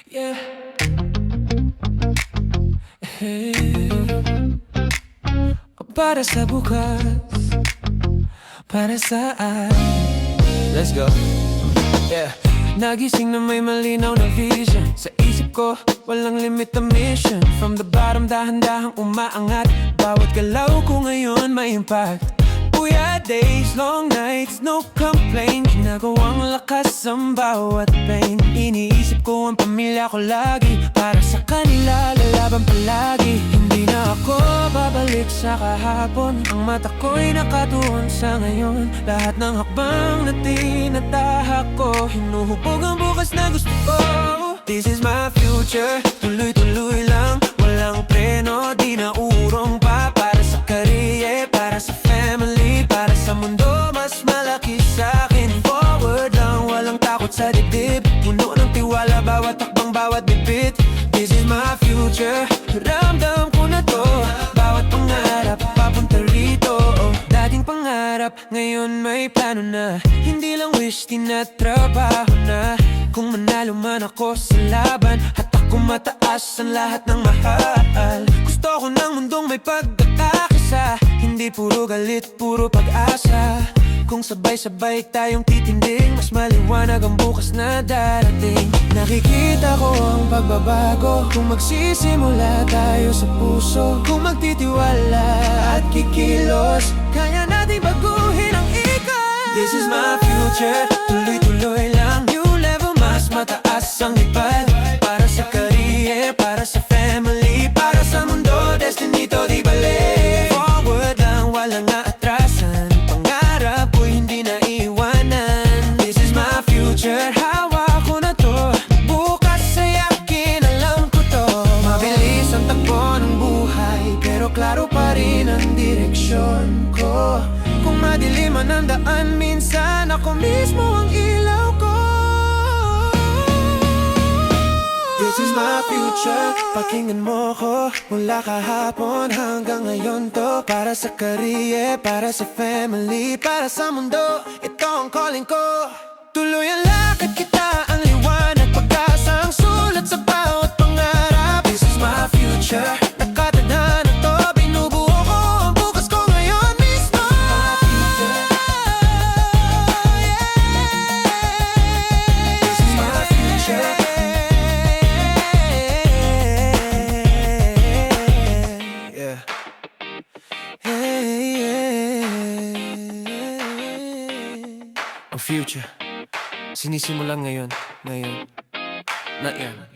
Yeah. Hey. Para sa bukas, para saan? Let's go. Yeah. Nagising na may malinaw na vision. Sa isip ko, walang limit na mission. From the bottom, dahan-dahang umaangat. Bawat galaw ko ngayon may impact. Puyat days, long nights, no complaint. Ginagawang lakas ang bawat pain. Iniisip ko ang pamilya ko lagi. Para sa kanila, lalaban palagi. Hindi na ako babalik sa kahapon. Ang mata ko'y nakatuon sa ngayon. Lahat ng hakbang na tinatahak ko, hinuhubog ang bukas na gusto ko. This is my future, tuloy-tuloy lang. Walang preno, di na urong pa. Para sa career, para sa family, para sa mundo mas malaki sa'kin. Forward lang, walang takot sa dibdib. Puno ng tiwala, bawat takbang, bawat bibit. This is my future, ramdam ko na to. Bawat pangarap, papunta rito. Dating pangarap, ngayon may plano na. Hindi lang wish, tinatrabaho na. Kung manalo man ako sa laban, at ako mataas ang lahat ng mahal. Gusto ko ng mundong may pagkakasa. Hindi puro galit, puro pag-asa. Kung sabay-sabay tayong titindig, mas maliwanag ang bukas na darating. Nakikita ko ang pagbabago kung magsisimula tayo sa puso. Kung magtitiwala at kikilos, kaya natin baguhin ang ikot. This is my future, tuloy-tuloy lang. New level, mas mataas ang lipad. Para sa career, para sa family, para sa mundo, destiny to di balik. Forward lang, walang aatrasan. Pangarap ko'y hindi na iwanan. This is my future, hawak ko na to. Bukas ay akin, alam ko to. Mabilis ang takbo ng buhay, pero klaro pa rin ang direksyon ko. Kung madilim man ang daan, minsan ako mismo ang ilaw ko. This is my future, pakinggan mo ko. Mula kahapon hanggang ngayon to. Para sa career, para sa family, para sa mundo, ito ang calling ko. Tuloy ang lakad kita, ang liwanag, pag-asa ang sulat sa bawat pangarap. This is my future, nakatadhana to. Binubuo ko ang bukas ko ngayon mismo. This is my future. Ang future, sinisimulan ngayon, not yan.